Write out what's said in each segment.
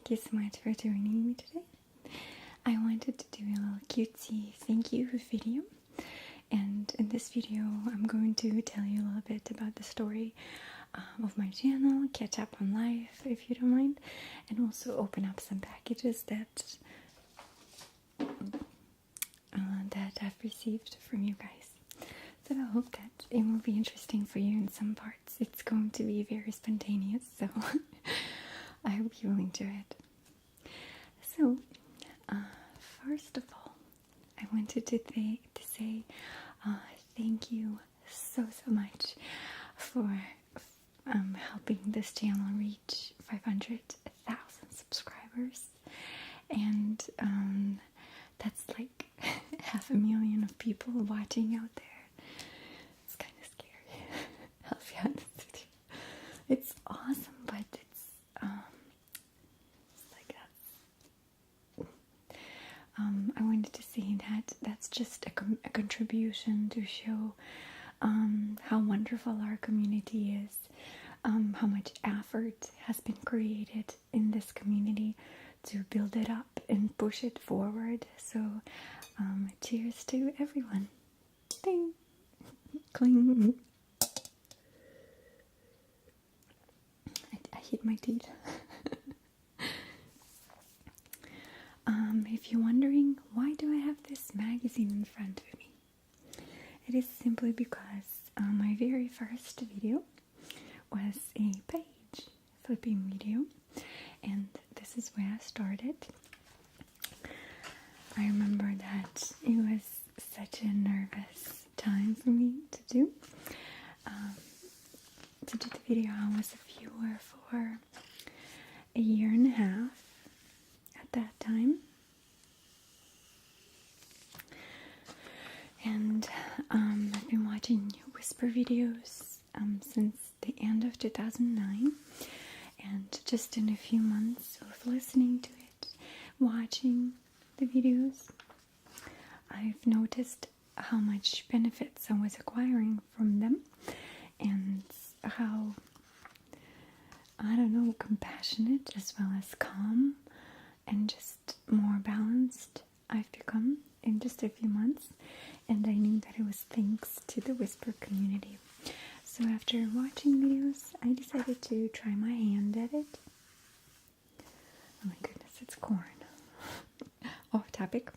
thank you so much for joining me today. I wanted to do a little cutesy thank you video, and in this video I'm going to tell you a little bit about the story of my channel, catch up on life if you don't mind, and also open up some packages that I've received from you guys. So I hope that it will be interesting for you in some parts. It's going to be very spontaneous, so I hope you will enjoy it. So, first of all, I wanted to say thank you so much for helping this channel reach 500,000 subscribers, and that's like 500,000 of people watching out there. It's kind of scary. I'll be honest with you. It's awesome, but it's like that. I wanted to say that that's just a contribution to show how wonderful our community is, how much effort has been created in this community to build it up and push it forward. So cheers to everyone. Ding! Cling! I hit my teeth. If you're wondering, why do I have this magazine in front of me? It is simply because my very first video was a page flipping video, and this is where I started. I remember that it was such a nervous time for me to do the video. I was a viewer for a year and a half at that time, and I've been watching whisper videos since the end of 2009, and just in a few months of listening to it, watching the videos, I've noticed how much benefits I was acquiring from them, and how, I don't know, compassionate as well as calm and just more balanced I've become in just a few months. And I knew that it was thanks to the whisper community. So after watching videos, I decided to try my hand at it. Oh my goodness, it's corn. Off topic.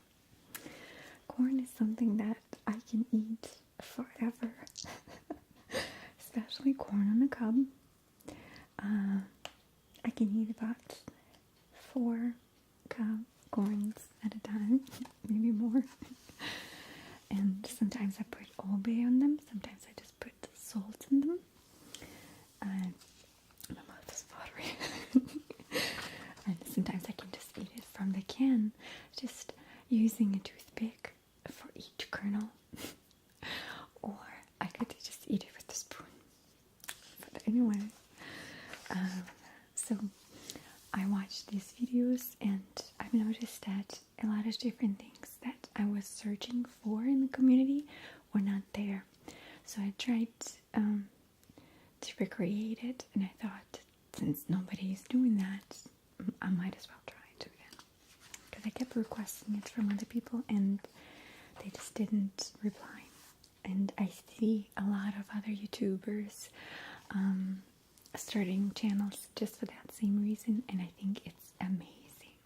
Corn is something that I can eat forever. Especially corn on the cob. I can eat about 4 cob corns at a time, maybe more. And sometimes I put Old Bay on them, sometimes I just put salt in them. My mouth is watery. And sometimes I can just eat it from the can, just using a toothpick for each kernel. Or I could just eat it with a spoon. But anyway, so I watched these videos, and I've noticed that a lot of different things that I was searching for in the community were not there. So I tried to recreate it, and I thought, since nobody is doing that, I might as well try it again. Because I kept requesting it from other people, and they just didn't reply. And I see a lot of other YouTubers starting channels just for that same reason, and I think it's amazing.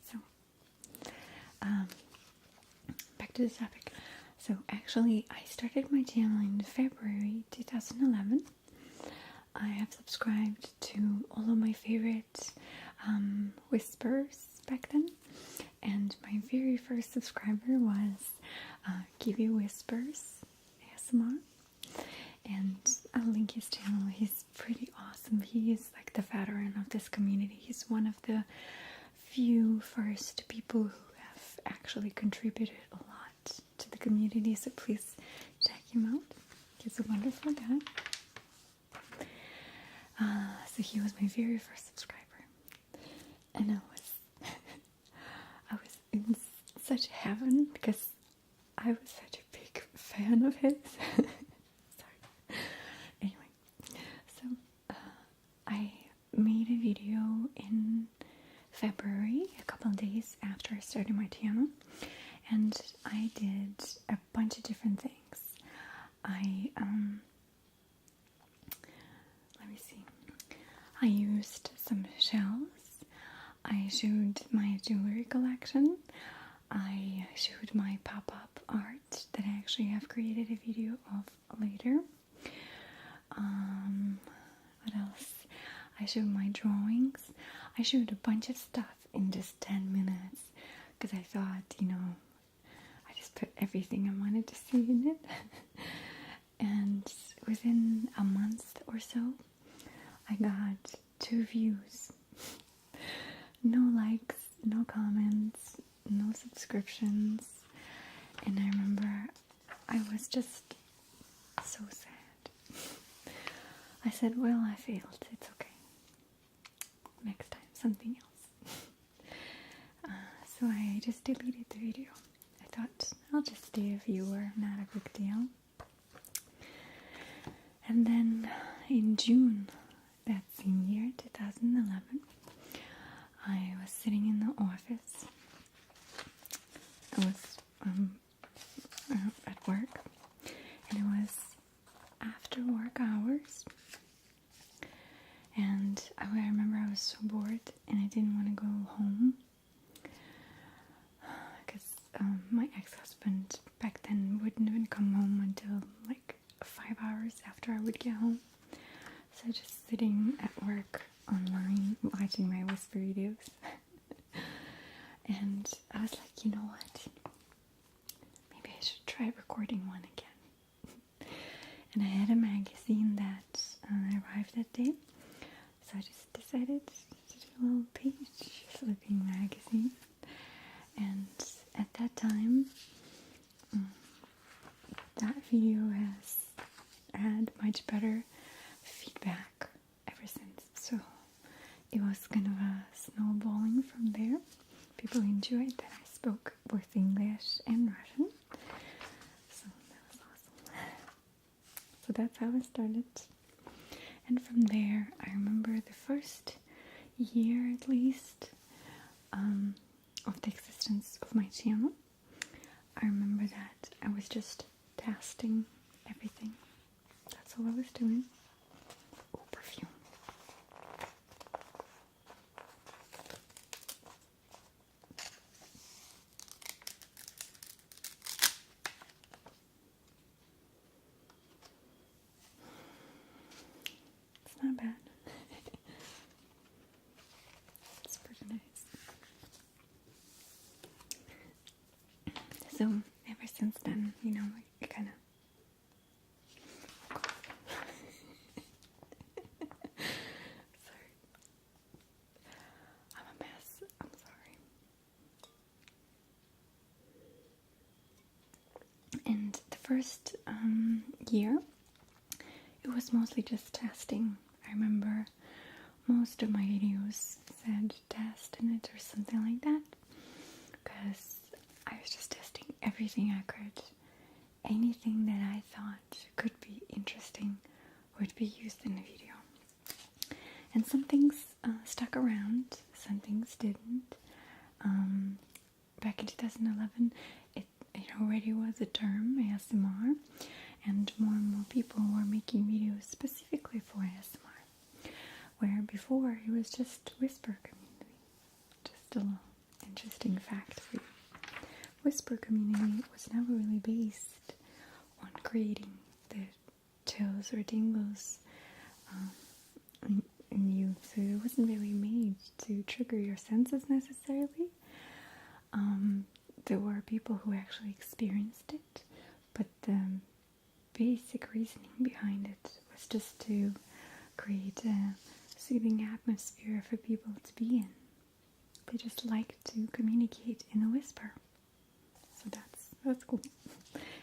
So, back to the topic. So actually, I started my channel in February 2011. I have subscribed to all of my favorite whispers back then, and my very first subscriber was Give Whispers ASMR. And I'll link his channel. He's pretty awesome. He is like the veteran of this community. He's one of the few first people who have actually contributed a lot to the community. So please check him out. He's a wonderful guy. So he was my very first subscriber. And I was in such heaven because I was such a big fan of his. made a video in February, a couple of days after I started my channel, and I did a bunch of different things. Let me see. I used some shells. I showed my jewelry collection. I showed my pop-up art that I actually have created a video of later. What else? I showed my drawings. I showed a bunch of stuff in just 10 minutes because I thought, I just put everything I wanted to see in it. And within a month or so, I got 2 views. No likes, no comments, no subscriptions. And I remember I was just so sad. I said, well, I failed. It's okay. Next time, something else. So I just deleted the video. I thought, I'll just stay a viewer, not a big deal. And then in June that same year, 2011, I was sitting in the office. I was at work, and it was after work hours. And I remember I was so bored, and I didn't want to go home because my ex-husband back then wouldn't even come home until like 5 hours after I would get home. So just sitting at work online watching my whisper videos. And I was like, you know what? Maybe I should try recording one again. And I had a magazine that arrived that day. So I just decided to do a little page flipping magazine. And at that time, that video has had much better feedback ever since. So it was kind of a snowballing from there. People enjoyed that I spoke both English and Russian. So that was awesome. So that's how it started. And from there, I remember the first year at least of the existence of my channel. I remember that I was just testing everything. That's all I was doing. Oh, perfume. It's not bad. It's pretty nice. So ever since then, I kind of sorry. I'm a mess. I'm sorry. And the first year, it was mostly just testing. I remember most of my videos said test in it or something like that, because I was just testing everything I could. Anything that I thought could be interesting would be used in the video. And some things stuck around, some things didn't. Back in 2011, it already was a term, ASMR, and more people were making videos specifically for ASMR, where before it was just whisper community. Just a little interesting fact for you. Whisper community was never really based on creating the chills or tingles in you, so it wasn't really made to trigger your senses necessarily. There were people who actually experienced it, but the basic reasoning behind it was just to create a soothing atmosphere for people to be in. They just like to communicate in a whisper. So that's cool.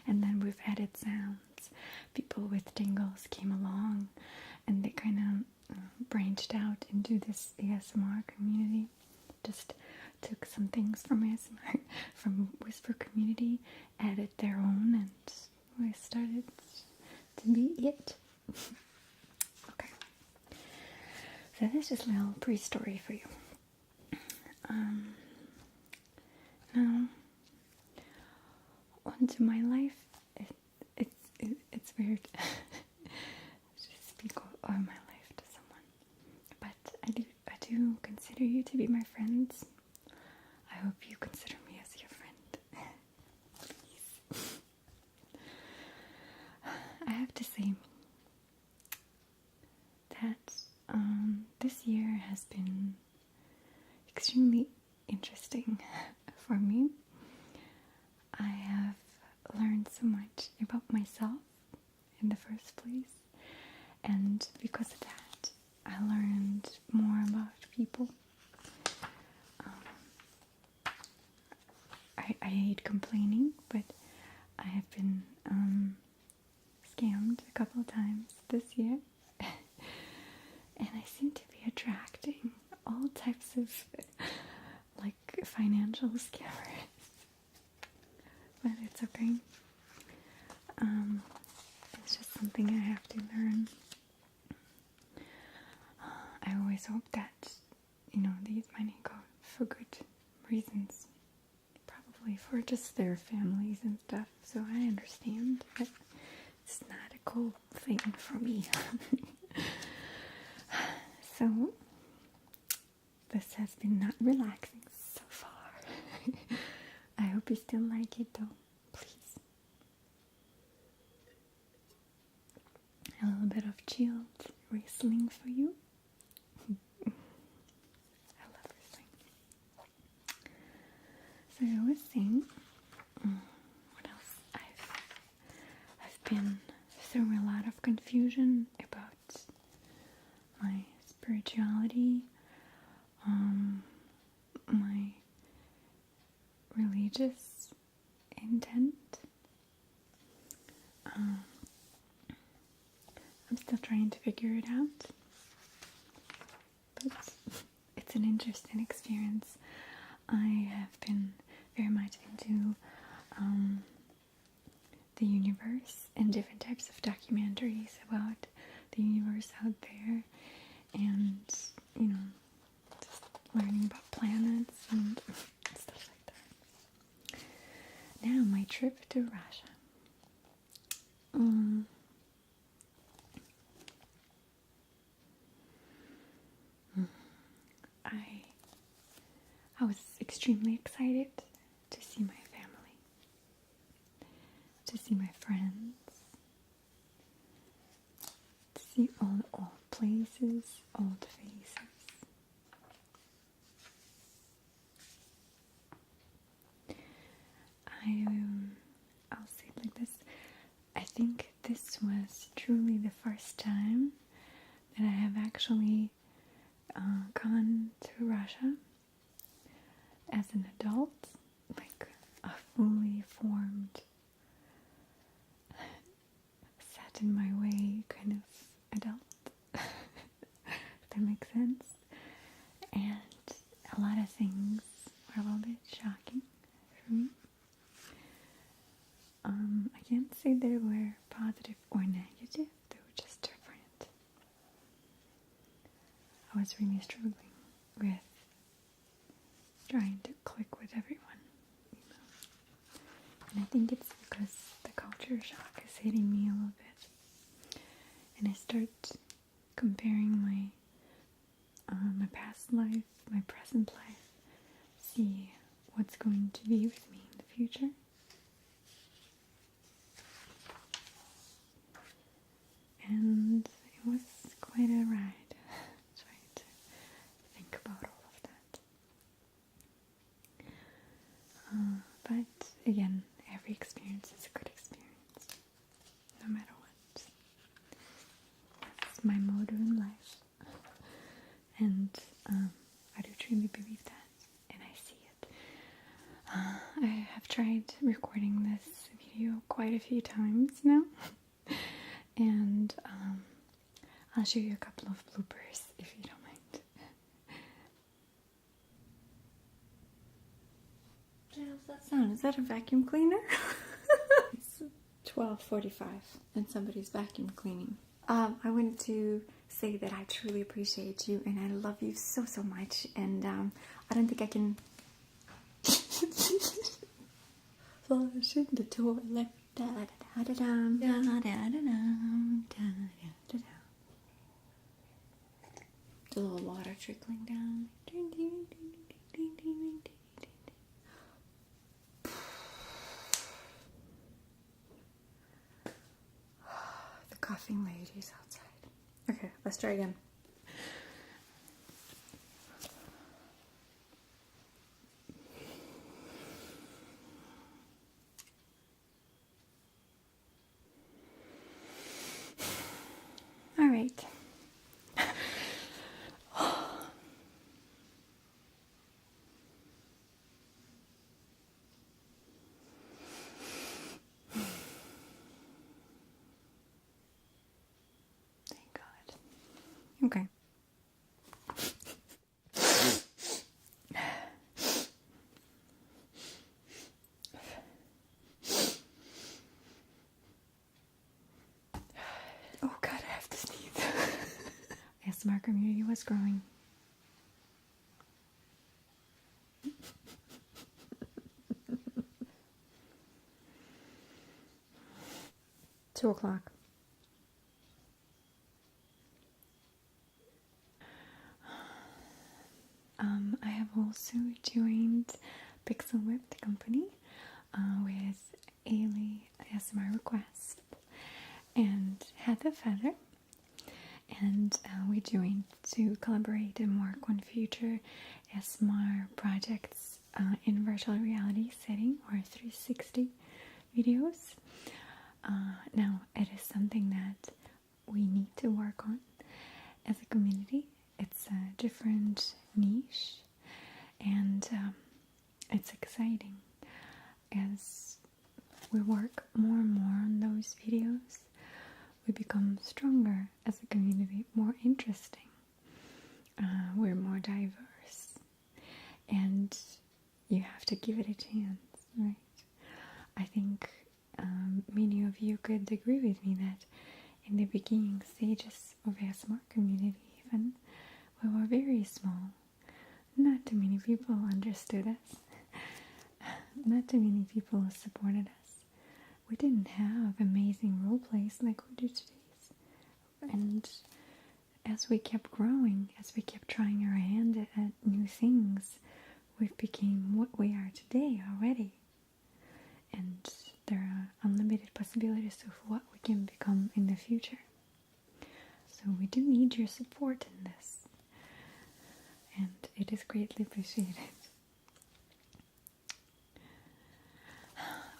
And then with added sounds, people with tingles came along, and they kind of branched out into this ASMR community. Just took some things from ASMR, from whisper community, added their own, and we started to be it. Okay. So this is a little pre-story for you. Now, onto my life. It's weird to speak of my life to someone, but I do consider you to be my friends. I hope you consider me as your friend. Please. I have to say that this year has been extremely interesting for me. I have learned so much about myself in the first place, and because of that, I learned more about people. I hate complaining, but I have been scammed a couple of times this year, and I seem to be attracting all types of like financial scammers. But it's okay. It's just something I have to learn. I always hope that, these money go for good reasons. Probably for just their families and stuff. So I understand, but it's not a cool thing for me. So, this has been not relaxing so far. I hope you still like it though, please. A little bit of chilled whistling for you. I love whistling. So I was saying, what else? I've been through a lot of confusion about my spirituality, my religious intent. I'm still trying to figure it out, but it's an interesting experience. I have been very much into the universe and different types of documentaries about the universe out there, and just learning about planets and stuff like that. Now my trip to Russia. I was extremely excited to see my family, to see my friends, to see all the old places, old faces. I'll say it like this. I think this was truly the first time that I have actually gone to Russia as an adult, like a fully formed, set in my way kind of adult, if that makes sense. And a lot of things were a little bit shocking for me. I can't say they were positive or negative, they were just different. I was really struggling with trying to click with everyone, and I think it's because the culture shock is hitting me a little bit, and I start comparing my past life, my present life, see what's going to be with me in the future. And it was quite a ride trying to think about all of that. But again, every experience is a good experience, no matter what. That's my motto in life. And I do truly believe that, and I see it. I have tried recording this video quite a few times now. And I'll show you a couple of bloopers if you don't mind. What's that sound? Is that a vacuum cleaner? It's 12:45 and somebody's vacuum cleaning. I wanted to say that I truly appreciate you and I love you so, so much. And I don't think I can flush in the toilet. Da-da-da-da-dum, da-da-da-da-dum, da-da-da-da-dum. The little water trickling down. The coughing lady's outside. Okay, let's try again. All right. Thank God. Okay. Oh God, I have to sneeze. ASMR community was growing. Two o'clock. I have also joined Pixelwhipt company with Ailey ASMR Request and Heather Feather, and we joined to collaborate and work on future ASMR projects in virtual reality setting or 360 videos. Now, it is something that we need to work on as a community. It's a different niche, and it's exciting as we work more and more on those videos. We become stronger as a community, more interesting. We're more diverse, and you have to give it a chance, right? I think many of you could agree with me that in the beginning stages of ASMR community even, we were very small. Not too many people understood us. Not too many people supported us. We didn't have amazing role plays like we do today. And as we kept growing, as we kept trying our hand at new things, we became what we are today already. And there are unlimited possibilities of what we can become in the future. So we do need your support in this. And it is greatly appreciated.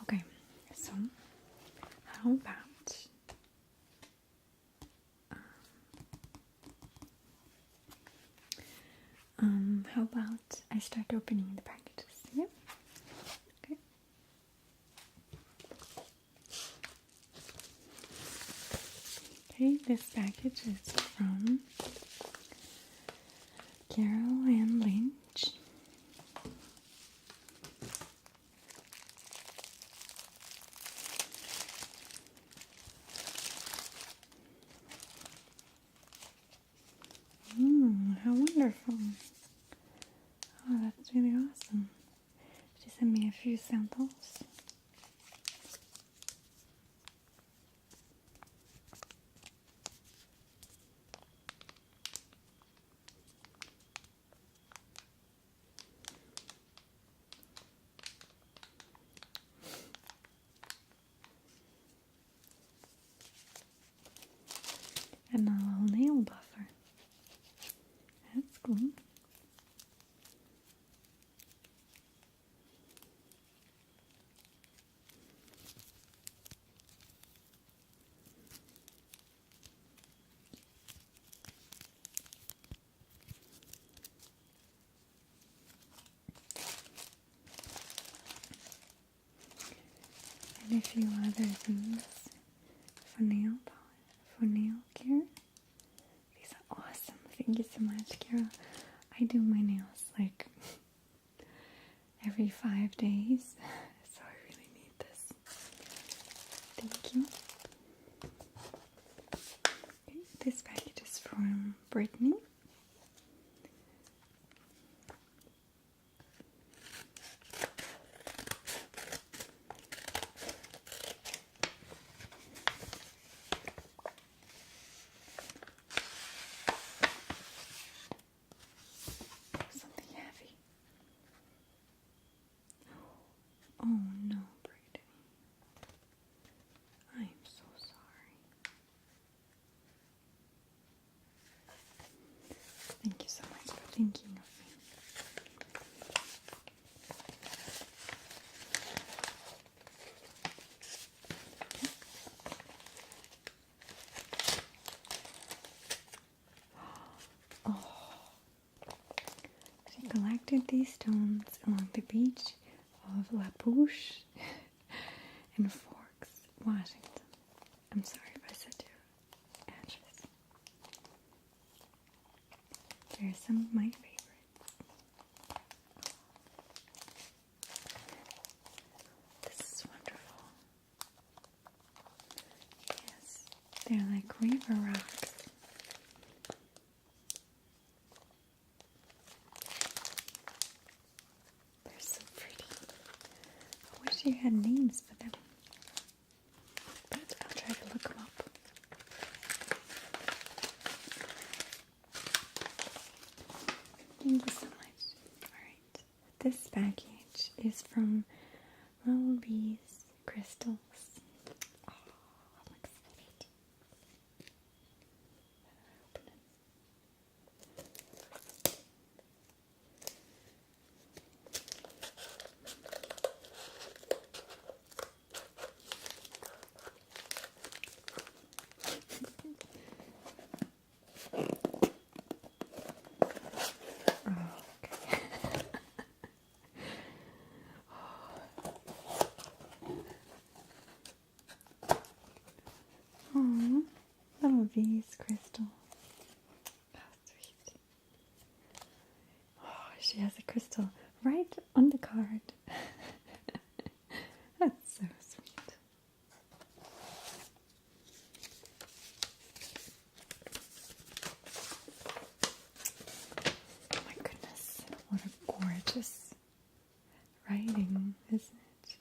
Okay, so how about I start opening the packages? Yeah. Okay. Okay, this package is from Carol and Lynch. How wonderful. Oh, that's really awesome. She sent me a few samples. And a little nail buffer. That's cool. And a few other things for nail polish, for nail care. These are awesome. Thank you so much, Carol. I do my nails like every 5 days, so I really need this. Thank you. Okay, this package is for Brittany. Something heavy. Oh no, Brittany. I am so sorry. Thank you so much for thinking of me. Oh, she collected these stones along the beach of La Pouche in Forks, Washington. I'm sorry if I said your address. They're some of my favorites. This is wonderful. Yes, they're like river rocks. They're so pretty. I wish you had names for them. But I'll try to look them up. Thank you so much. Alright. This package is from Lullaby's Crystals. Oh, I'm excited. Open it. Oh, Lullaby's crystal. How sweet. Oh, she has a crystal right on the card. That's so sweet. Oh my goodness, what a gorgeous writing, isn't it?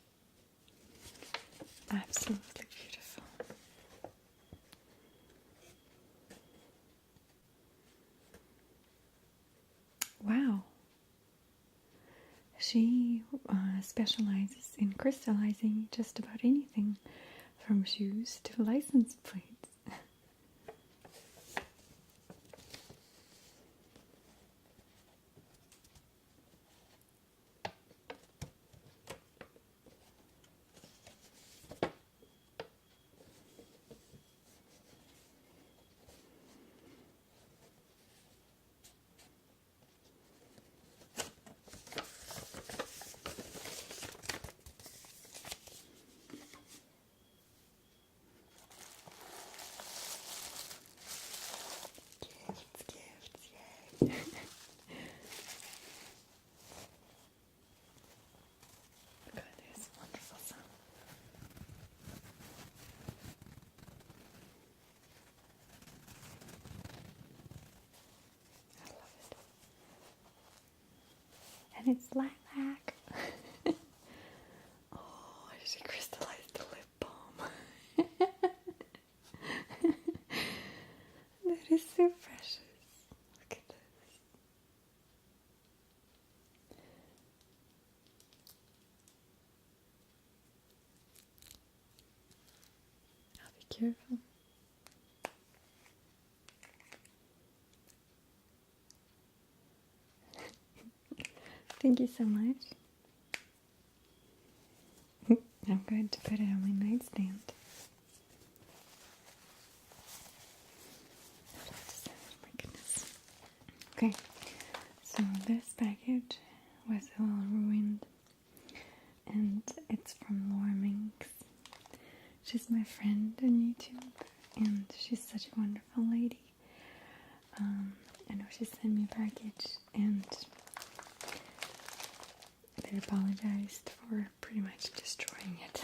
Absolutely beautiful. Wow. She specializes in crystallizing just about anything, from shoes to license plates. Gifts, yay. Look at this wonderful sound. I love it. And it's lilac. Oh, she crystallized the lip balm. That is so precious. Look at this. I'll be careful. Thank you so much. I'm going to put it on my nightstand. Oh my goodness. Okay, so this package was all ruined, and it's from Laura Minx. She's my friend on YouTube, and she's such a wonderful lady. I know she sent me a package, and they apologized for pretty much destroying it.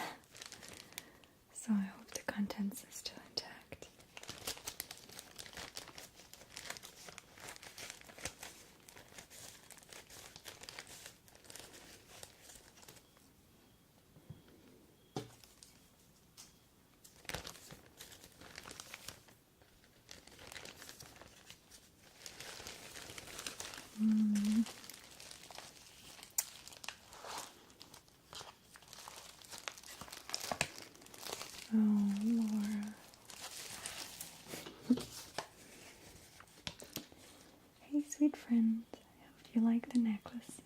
So I hope the contents are still intact. sweet friend. I hope you like the necklace.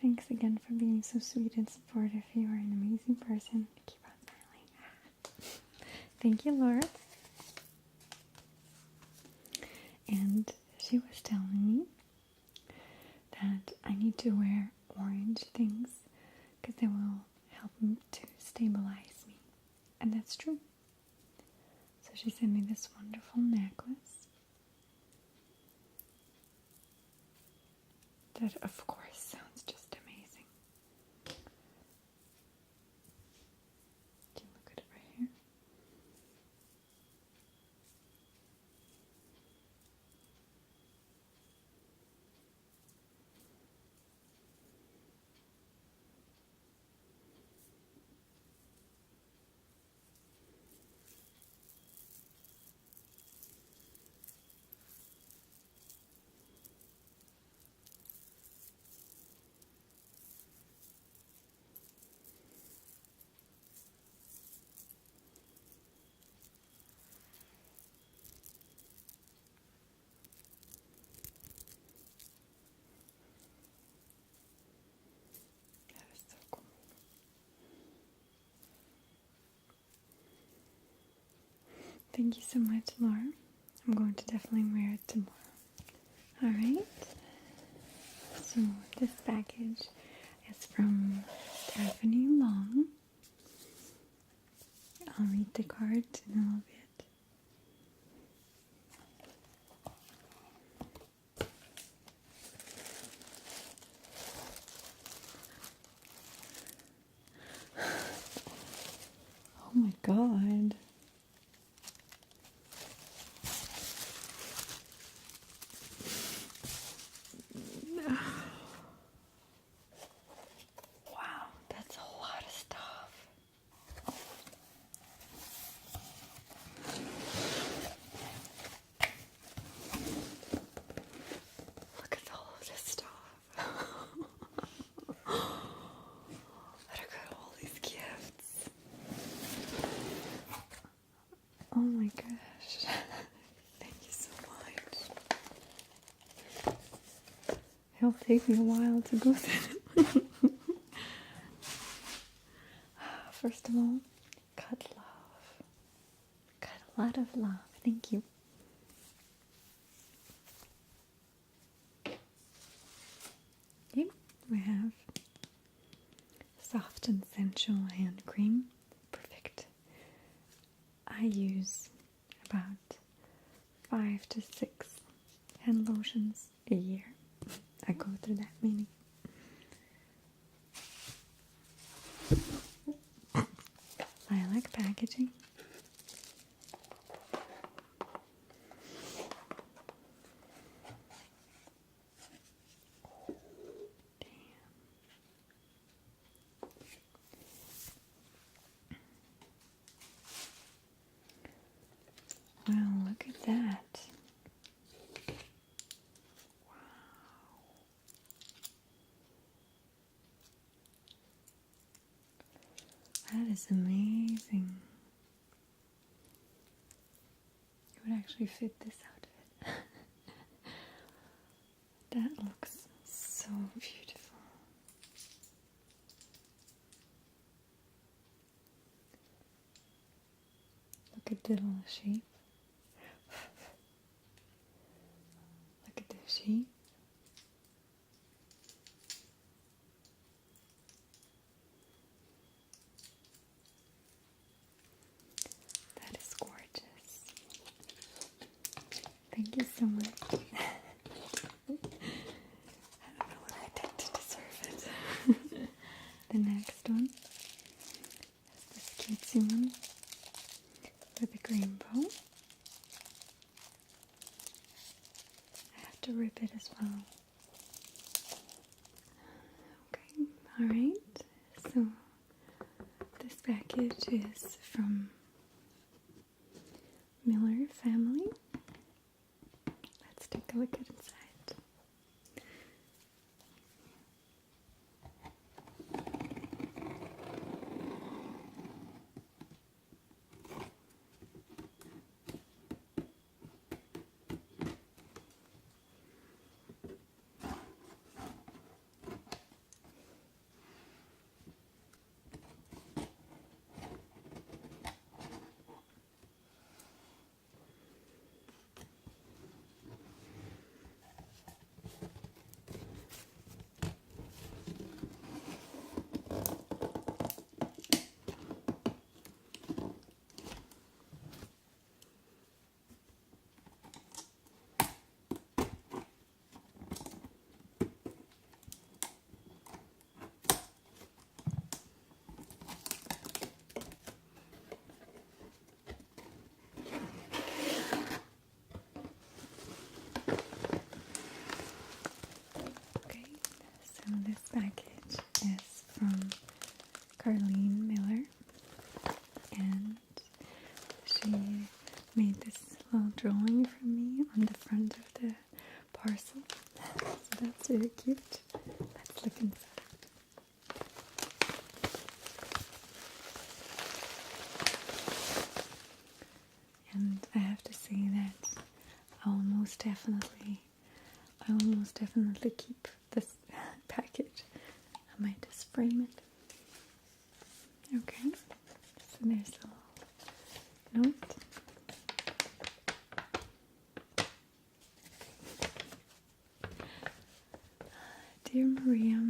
Thanks again for being so sweet and supportive. You are an amazing person. Keep on smiling. Thank you, Laura. And she was telling me that I need to wear orange things because they will help me to stabilize me. And that's true. So she sent me this wonderful necklace that, of course, sounds just amazing. Can you look at it right here? That is so cool. Thank you so much, Laura. I'm going to definitely wear it tomorrow. Alright. So this package is from Stephanie Long. I'll read the card in a little bit. Oh my god. Wow, that's a lot of stuff. Look at all of this stuff. Look at all these gifts. Oh my gosh. Thank you so much. It'll take me a while to go through it. First of all, cut love. Cut a lot of love. Thank you. Okay, we have soft and sensual hand cream. Perfect. I use about 5 to 6 hand lotions a year. I go through that many. Lilac packaging. Wow, look at that. Wow. That is amazing. It would actually fit this outfit. That looks so beautiful. Look at the little shape. Look at the shape. That is gorgeous. Thank you so much. I don't know what I did to deserve it. The next one is this cutesy one with a rainbow. I have to rip it as well. Okay, alright. So this package is from Miller Family. Let's take a look at inside. So this package is from Carlene Miller, and she made this little drawing for me on the front of the parcel. So that's really cute. Let's look inside. And I have to say that I will most definitely keep this package. I might just frame it. Okay, so there's a little note. Dear Maria,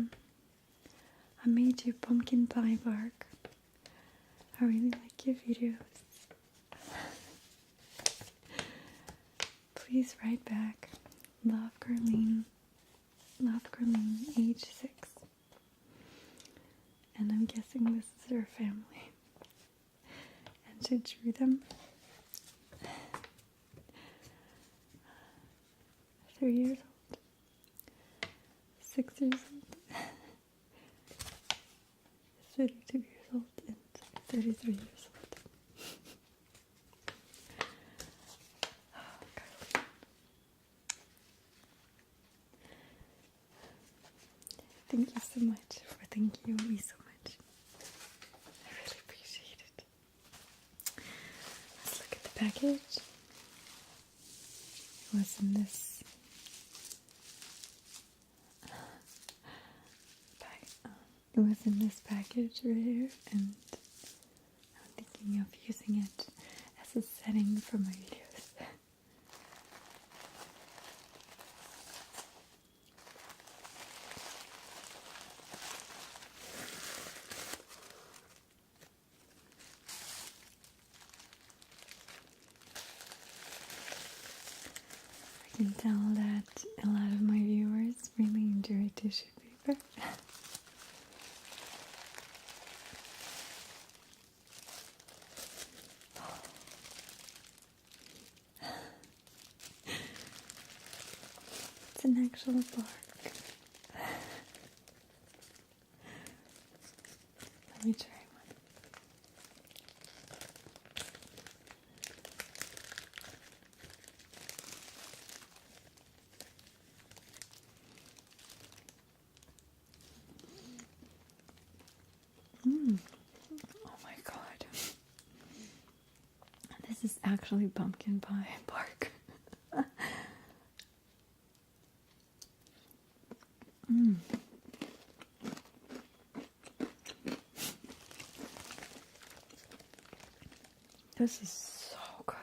I made you pumpkin pie bark. I really like your videos. Please write back. Love Carlene, age 6. And I'm guessing this is her family. And she drew them. 3 years old, 6 years old, 32 years old, and 33 years old. Oh, Carlene. Thank you so much for thanking me so much. I really appreciate it. Let's look at the package. It was in this package right here, and I'm thinking of using it as a setting for my videos. I can tell that a lot of my viewers really enjoy tissue paper. It's an actual bark. Let me try one. Oh my god. This is actually pumpkin pie bark. This is so good.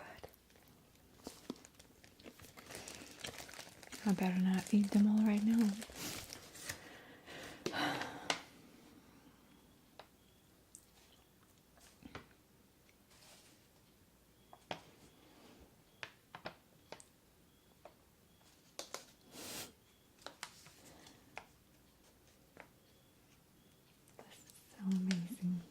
I better not eat them all right now. This is so amazing.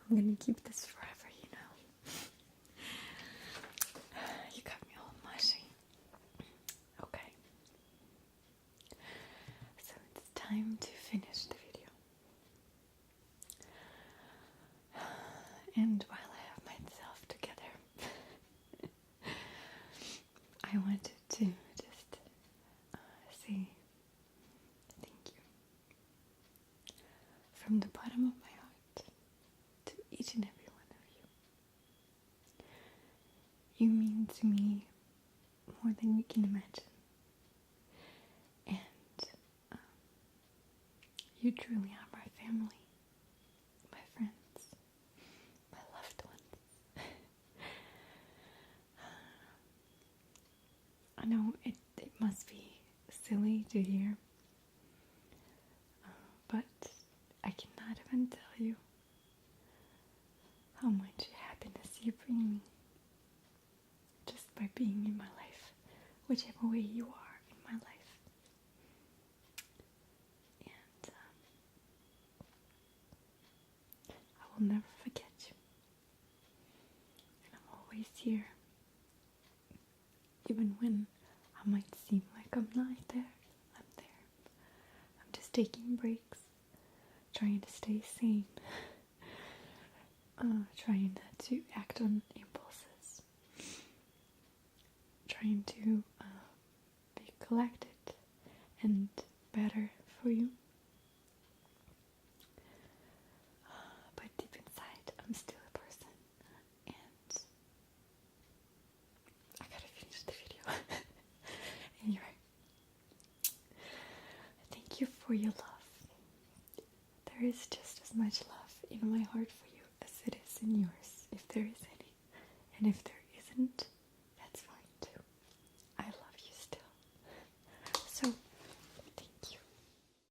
I'm gonna keep this forever, you know. You got me all mushy. Okay. So it's time to finish the video. And while I have myself together, I wanted to just say thank you from the bottom of my heart to each and every one of you. You mean to me more than you can imagine. And you truly are my family, my friends, my loved ones. I know it must be silly to hear, but I cannot even tell you how much happiness you bring me just by being in my life, whichever way you are in my life. And I will never forget you. And I'm always here, even when I might seem like I'm not there. I'm there. I'm just taking breaks, trying to stay sane, trying not to act on impulses, trying to be collected and better for you. But deep inside, I'm still a person, and I gotta finish the video. Anyway, thank you for your love. There is just as much love in my heart for you as it is in yours, if there is any. And if there isn't,